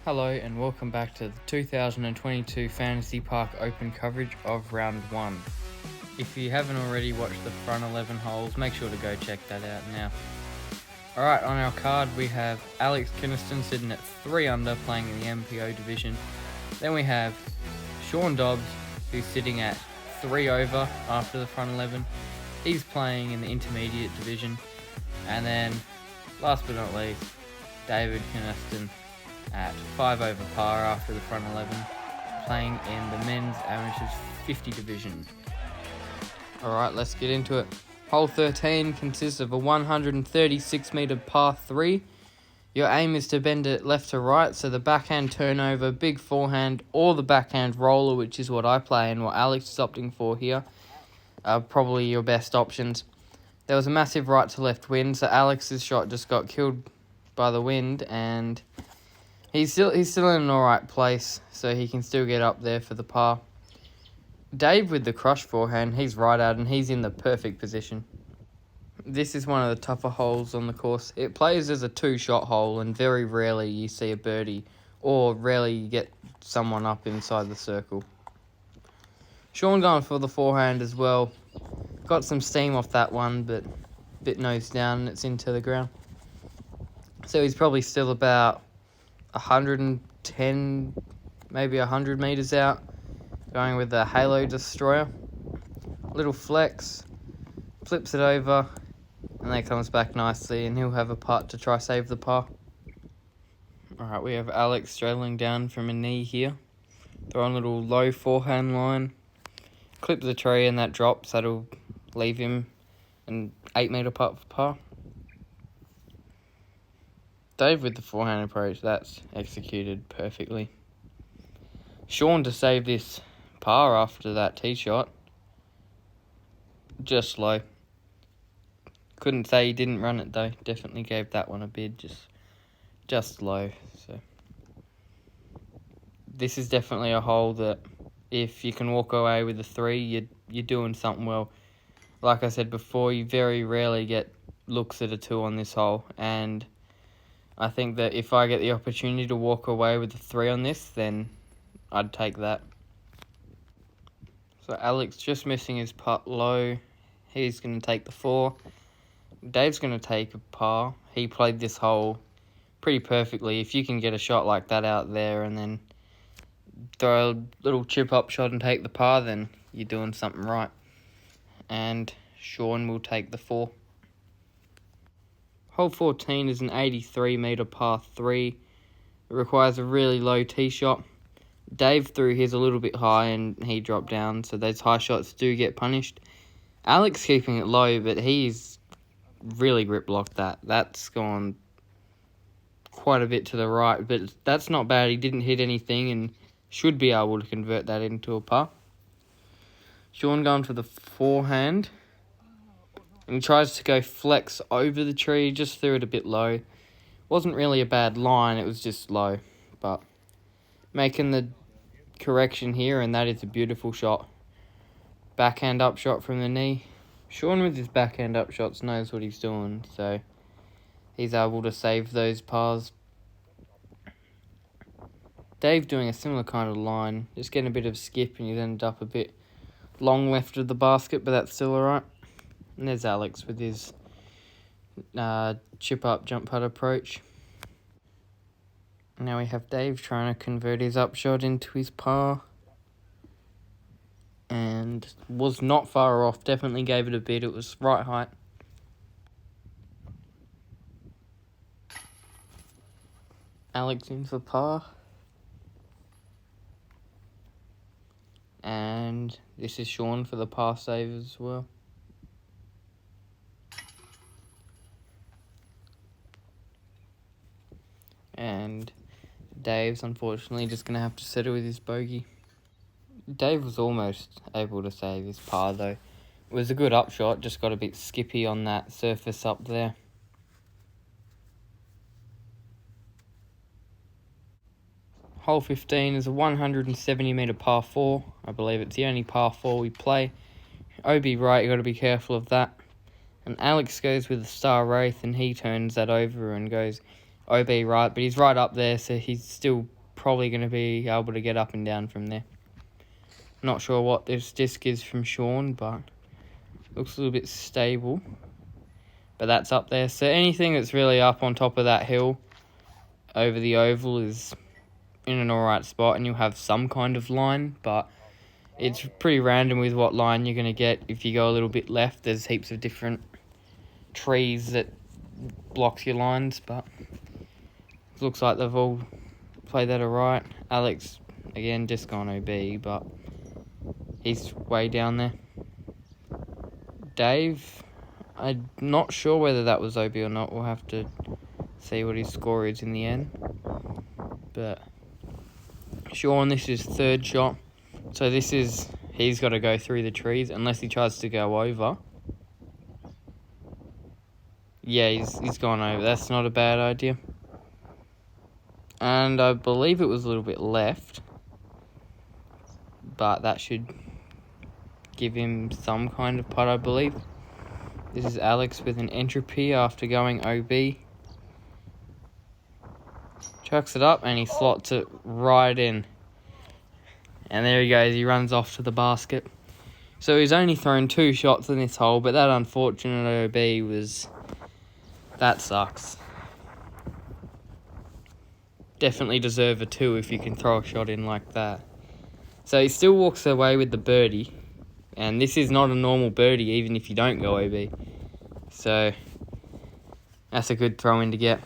Hello and welcome back to the 2022 Fantasy Park Open coverage of Round 1. If you haven't already watched the front 11 holes, make sure to go check that out now. Alright, on our card we have A.Kynaston sitting at 3 under playing in the FPO division. Then we have S.Dobbs who's sitting at 3 over after the front 11. He's playing in the intermediate division. And then, last but not least, D.Kynaston at 5 over par after the front 11, playing in the men's amateurs 50 division. Alright, let's get into it. Hole 13 consists of a 136 metre par 3. Your aim is to bend it left to right, so the backhand turnover, big forehand, or the backhand roller, which is what I play and what Alex is opting for here, are probably your best options. There was a massive right to left wind, so Alex's shot just got killed by the wind, and he's still in an alright place, so he can still get up there for the par. Dave with the crush forehand, he's right out and he's in the perfect position. This is one of the tougher holes on the course. It plays as a 2-shot hole and very rarely you see a birdie or rarely you get someone up inside the circle. Sean going for the forehand as well. Got some steam off that one, but a bit nose down and it's into the ground. So he's probably still about 110, maybe 100 metres out, going with the Halo Destroyer. Little flex, flips it over, and then comes back nicely, and he'll have a putt to try save the par. Alright, we have Alex straddling down from a knee here. Throwing a little low forehand line. Clip the tree and that drops, that'll leave him an 8 metre putt for par. Dave with the forehand approach, that's executed perfectly. Sean to save this par after that tee shot. Just low. Couldn't say he didn't run it though. Definitely gave that one a bid, just low. So this is definitely a hole that if you can walk away with a 3, you're doing something well. Like I said before, you very rarely get looks at a 2 on this hole, and I think that if I get the opportunity to walk away with a 3 on this, then I'd take that. So Alex just missing his putt low. He's going to take the 4. Dave's going to take a par. He played this hole pretty perfectly. If you can get a shot like that out there and then throw a little chip up shot and take the par, then you're doing something right. And Sean will take the 4. Hole 14 is an 83 metre par 3. It requires a really low tee shot. Dave threw his a little bit high and he dropped down, so those high shots do get punished. Alex keeping it low, but he's really grip blocked that. That's gone quite a bit to the right, but that's not bad. He didn't hit anything and should be able to convert that into a par. Sean going for the forehand. And he tries to go flex over the tree, just threw it a bit low. Wasn't really a bad line, it was just low. But making the correction here, and that is a beautiful shot. Backhand up shot from the knee. Sean with his backhand up shots knows what he's doing, so he's able to save those pars. Dave doing a similar kind of line, just getting a bit of skip and he's ended up a bit long left of the basket, but that's still alright. And there's Alex with his chip up jump putt approach. Now we have Dave trying to convert his upshot into his par. And was not far off, definitely gave it a bid, it was right height. Alex in for par. And this is Sean for the par save as well. And Dave's unfortunately just going to have to settle with his bogey. Dave was almost able to save his par though. It was a good upshot, just got a bit skippy on that surface up there. Hole 15 is a 170 metre par 4. I believe it's the only par 4 we play. OB right, you got to be careful of that. And Alex goes with the Star Wraith and he turns that over and goes OB right, but he's right up there, so he's still probably going to be able to get up and down from there. Not sure what this disc is from Sean, but looks a little bit stable. But that's up there. So anything that's really up on top of that hill over the oval is in an alright spot, and you'll have some kind of line, but it's pretty random with what line you're going to get. If you go a little bit left, there's heaps of different trees that blocks your lines, but it looks like they've all played that alright. Alex, again, just gone OB, but he's way down there. Dave, I'm not sure whether that was OB or not. We'll have to see what his score is in the end. But Sean, this is third shot. So he's got to go through the trees unless he tries to go over. Yeah, he's gone over. That's not a bad idea. And I believe it was a little bit left, but that should give him some kind of putt, I believe. This is Alex with an entropy after going OB. Chucks it up and he slots it right in. And there he goes, he runs off to the basket. So he's only thrown 2 shots in this hole, but that unfortunate OB that sucks. Definitely deserve a 2 if you can throw a shot in like that. So he still walks away with the birdie. And this is not a normal birdie, even if you don't go OB. So that's a good throw in to get.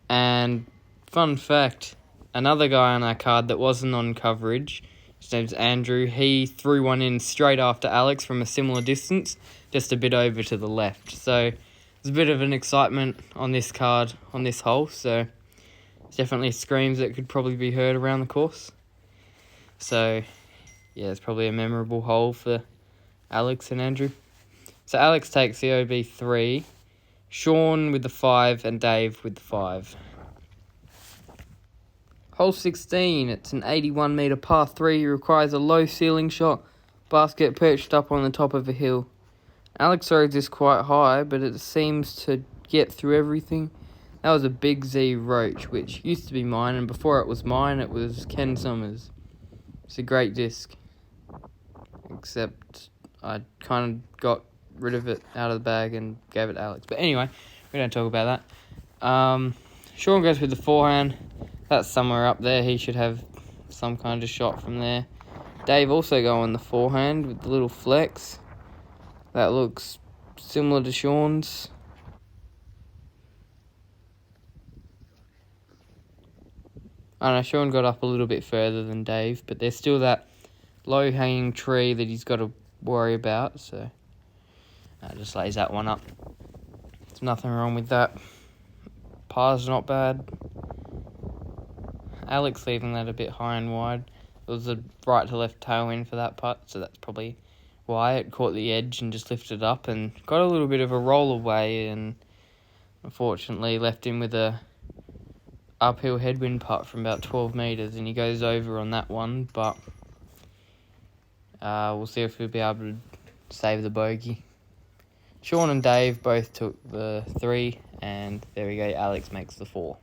And fun fact, another guy on our card that wasn't on coverage, his name's Andrew, he threw one in straight after Alex from a similar distance, just a bit over to the left. So there's a bit of an excitement on this card, on this hole, so definitely screams that could probably be heard around the course. So yeah, it's probably a memorable hole for Alex and Andrew. So Alex takes the OB3, Sean with the 5, and Dave with the 5. Hole 16, it's an 81 metre par 3, requires a low ceiling shot, basket perched up on the top of a hill. Alex throws this quite high, but it seems to get through everything. That was a Big Z Roach, which used to be mine, and before it was mine, it was Ken Summers. It's a great disc, except I kind of got rid of it out of the bag and gave it to Alex. But anyway, we don't talk about that. Sean goes with the forehand. That's somewhere up there. He should have some kind of shot from there. Dave also go on the forehand with the little flex. That looks similar to Sean's. I know Sean got up a little bit further than Dave, but there's still that low-hanging tree that he's got to worry about, so just lays that one up. There's nothing wrong with that. Par's not bad. Alex leaving that a bit high and wide. It was a right to left tailwind for that putt, so that's probably why it caught the edge and just lifted up and got a little bit of a roll away, and unfortunately left him with a uphill headwind putt from about 12 metres, and he goes over on that one, but we'll see if we'll be able to save the bogey. Sean and Dave both took the 3, and there we go, Alex makes the 4.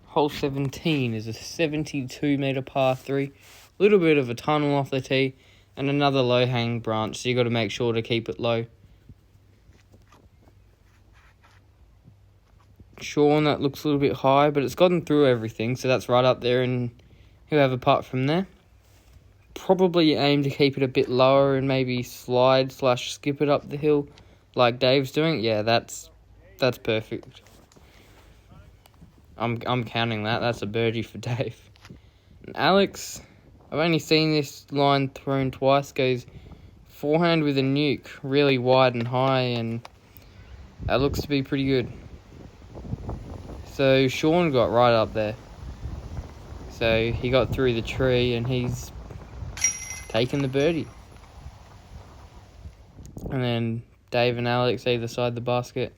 Hole 17 is a 72 metre par 3, little bit of a tunnel off the tee, and another low-hanging branch, so you got to make sure to keep it low. Sean, that looks a little bit high, but it's gotten through everything, so that's right up there, and he'll have a putt from there. Probably aim to keep it a bit lower and maybe slide/skip it up the hill like Dave's doing. Yeah, that's perfect. I'm counting that. That's a birdie for Dave. And Alex, I've only seen this line thrown twice, goes forehand with a nuke, really wide and high, and that looks to be pretty good. So Sean got right up there. So he got through the tree and he's taken the birdie. And then Dave and Alex either side the basket,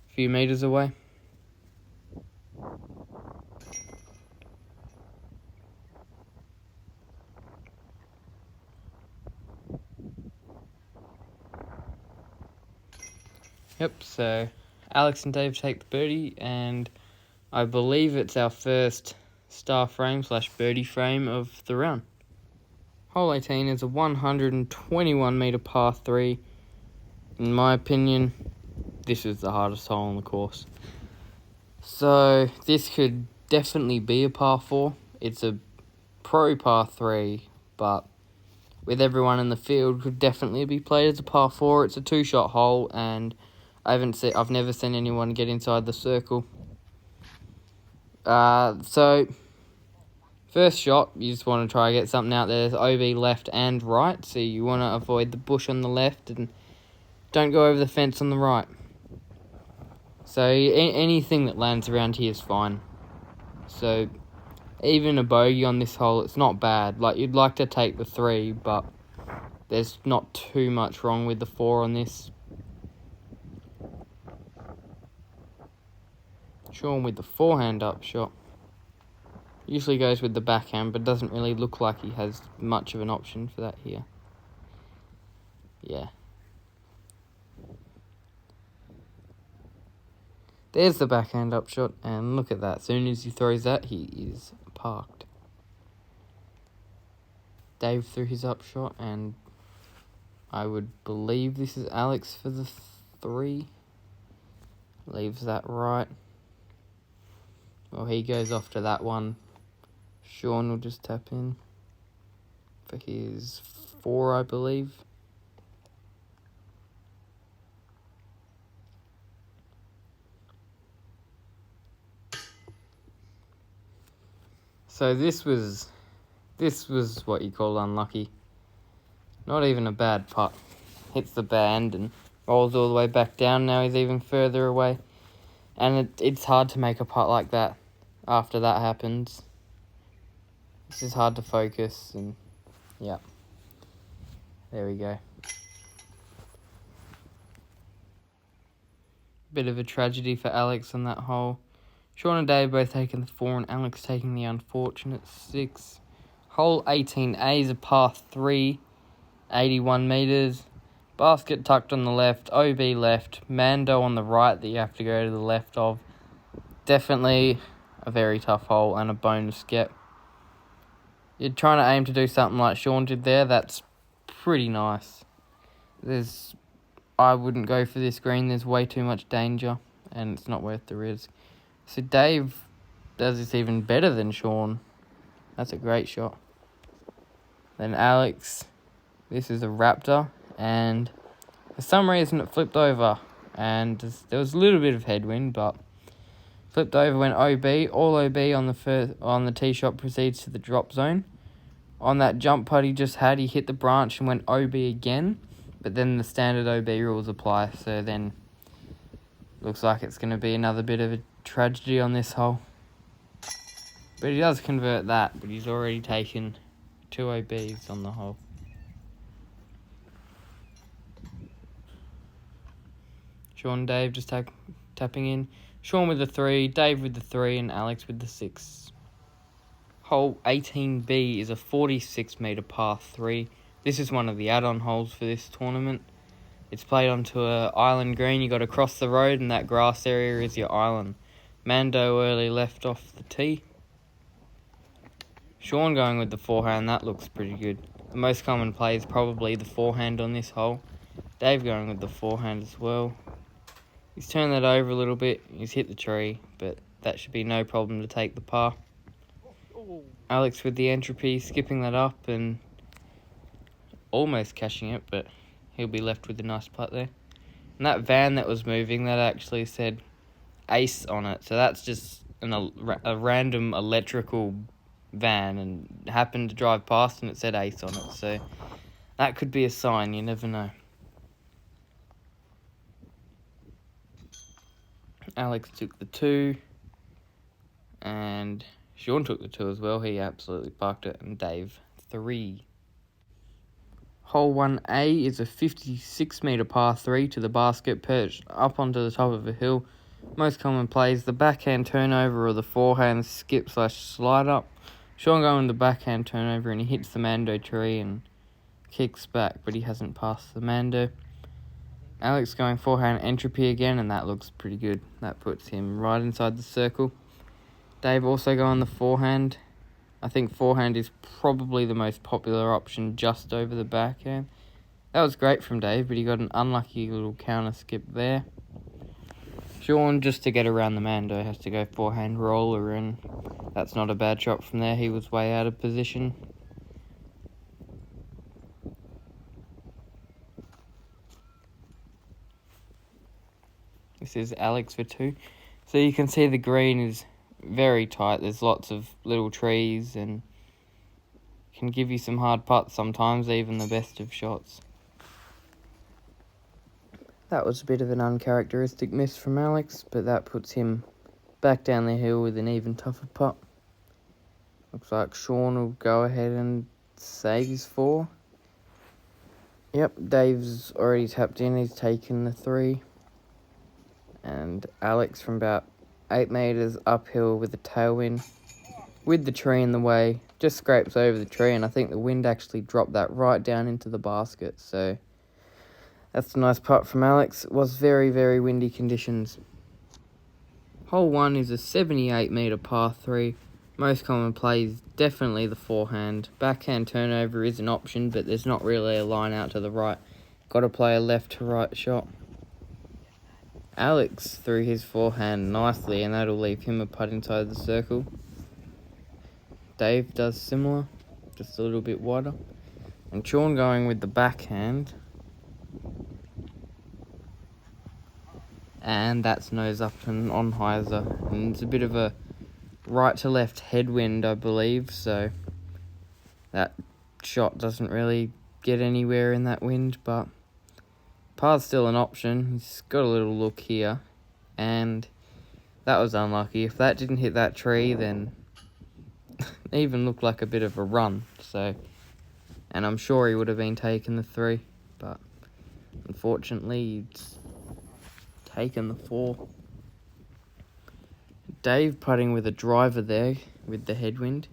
a few metres away. Yep, so Alex and Dave take the birdie, and I believe it's our first star frame / birdie frame of the round. Hole 18 is a 121 metre par 3. In my opinion, this is the hardest hole on the course. So this could definitely be a par 4. It's a pro par 3, but with everyone in the field, could definitely be played as a par 4. It's a 2-shot hole, and I've never seen anyone get inside the circle. So first shot, you just want to try to get something out there. There's OB left and right, so you want to avoid the bush on the left and don't go over the fence on the right. So anything that lands around here is fine. So even a bogey on this hole, it's not bad. Like, you'd like to take the 3, but there's not too much wrong with the 4 on this. Sean with the forehand up shot. Usually goes with the backhand, but doesn't really look like he has much of an option for that here. Yeah. There's the backhand up shot, and look at that. As soon as he throws that, he is parked. Dave threw his up shot, and I would believe this is Alex for the 3. Leaves that right. Well, he goes off to that one. Sean will just tap in for his 4, I believe. So this was what you call unlucky. Not even a bad putt. Hits the band and rolls all the way back down. Now he's even further away. And it's hard to make a putt like that after that happens. It's just hard to focus, and yeah. There we go. Bit of a tragedy for Alex on that hole. Sean and Dave both taking the 4, and Alex taking the unfortunate 6. Hole 18A is a par 3, 81 metres. Basket tucked on the left, OB left, Mando on the right that you have to go to the left of. Definitely a very tough hole and a bonus get. You're trying to aim to do something like Sean did there. That's pretty nice. I wouldn't go for this green. There's way too much danger, and it's not worth the risk. So Dave does this even better than Sean. That's a great shot. Then Alex, this is a Raptor, and for some reason it flipped over, and there was a little bit of headwind, but flipped over, went OB. All OB on the tee shot, proceeds to the drop zone. On that jump putt he just had, he hit the branch and went OB again, but then the standard OB rules apply, so then looks like it's going to be another bit of a tragedy on this hole. But he does convert that, but he's already taken 2 OBs on the hole. Sean and Dave just tapping in. Sean with the 3, Dave with the 3, and Alex with the 6. Hole 18B is a 46 metre par 3. This is one of the add-on holes for this tournament. It's played onto an island green. You got to cross the road, and that grass area is your island. Mando early left off the tee. Sean going with the forehand. That looks pretty good. The most common play is probably the forehand on this hole. Dave going with the forehand as well. He's turned that over a little bit. He's hit the tree, but that should be no problem to take the par. Alex with the entropy, skipping that up and almost catching it, but he'll be left with a nice putt there. And that van that was moving, that actually said Ace on it. So that's just a random electrical van, and happened to drive past and it said Ace on it. So that could be a sign, you never know. Alex took the 2, and Sean took the 2 as well. He absolutely parked it, and Dave 3. Hole 1A is a 56 metre par 3 to the basket, perched up onto the top of a hill. Most common plays, the backhand turnover or the forehand skip / slide up. Sean going the backhand turnover, and he hits the Mando tree and kicks back, but he hasn't passed the Mando. Alex going forehand entropy again, and that looks pretty good. That puts him right inside the circle. Dave also going the forehand. I think forehand is probably the most popular option just over the backhand. That was great from Dave, but he got an unlucky little counter skip there. Sean, just to get around the Mando, has to go forehand roller, and that's not a bad shot from there. He was way out of position. This is Alex for 2. So you can see the green is very tight. There's lots of little trees and can give you some hard putts sometimes, even the best of shots. That was a bit of an uncharacteristic miss from Alex, but that puts him back down the hill with an even tougher putt. Looks like Sean will go ahead and save his 4. Yep, Dave's already tapped in. He's taken the 3. And Alex from about 8 metres uphill with a tailwind, with the tree in the way, just scrapes over the tree, and I think the wind actually dropped that right down into the basket, so that's a nice putt from Alex. It was very, very windy conditions. Hole 1 is a 78 metre par 3. Most common play is definitely the forehand. Backhand turnover is an option, but there's not really a line out to the right. Got to play a left to right shot. Alex threw his forehand nicely, and that'll leave him a putt inside the circle. Dave does similar, just a little bit wider. And Sean going with the backhand. And that's nose up and on hyzer. And it's a bit of a right to left headwind, I believe, so that shot doesn't really get anywhere in that wind, but par's still an option. He's got a little look here, and that was unlucky. If that didn't hit that tree, then it even looked like a bit of a run, so, and I'm sure he would have been taking the 3, but unfortunately it's taken the 4. Dave putting with a driver there with the headwind.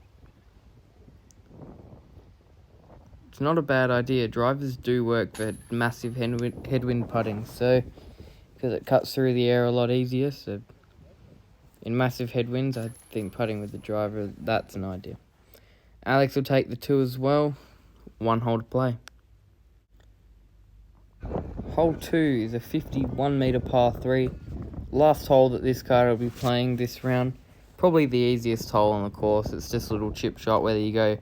It's not a bad idea. Drivers do work for massive headwind putting, so because it cuts through the air a lot easier. So in massive headwinds, I think putting with the driver, that's an idea. Alex will take the 2 as well. 1 hole to play. Hole 2 is a 51 metre par 3. Last hole that this card will be playing this round. Probably the easiest hole on the course. It's just a little chip shot, whether you go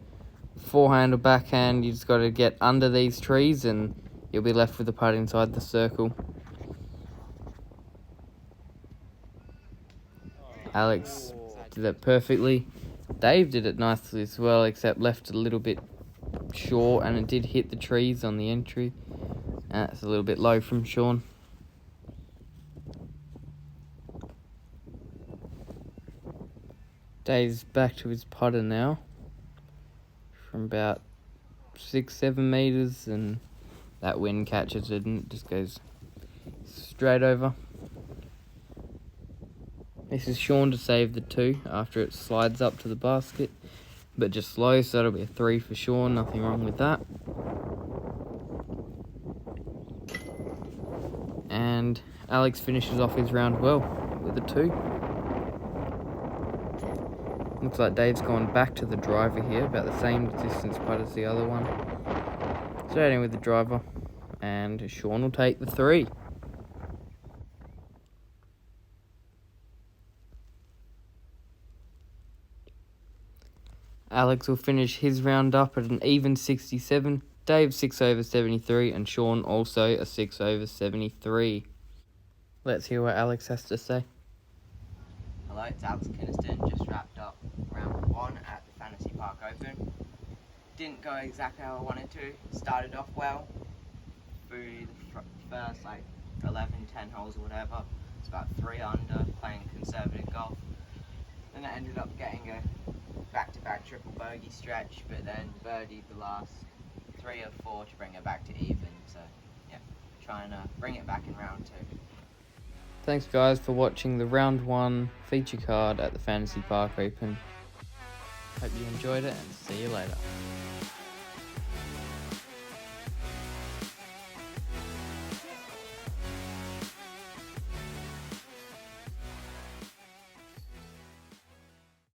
forehand or backhand. You just got to get under these trees and you'll be left with the putt inside the circle. Alex did that perfectly. Dave did it nicely as well, except left a little bit short, and it did hit the trees on the entry. That's a little bit low from Sean. Dave's back to his putter now from about 6-7 metres, and that wind catches it and it just goes straight over. This is Sean to save the 2 after it slides up to the basket, but just slow, so that'll be a 3 for Sean. Nothing wrong with that. And Alex finishes off his round well with a 2. Looks like Dave's gone back to the driver here, about the same distance putt as the other one. Straight in with the driver, and Sean will take the 3. Alex will finish his round up at an even 67. Dave 6 over 73, and Sean also a 6 over 73. Let's hear what Alex has to say. Hello, it's A.Kynaston. Just wrapped up round 1 at the Fantasy Park Open. Didn't go exactly how I wanted to. Started off well through the first 11, 10 holes or whatever. It's about 3 under, playing conservative golf. Then I ended up getting a back-to-back triple bogey stretch, but then birdied the last 3 or 4 to bring it back to even. So yeah, trying to bring it back in round 2. Thanks guys for watching the round 1 feature card at the Fantasy Park Open. Hope you enjoyed it, and see you later.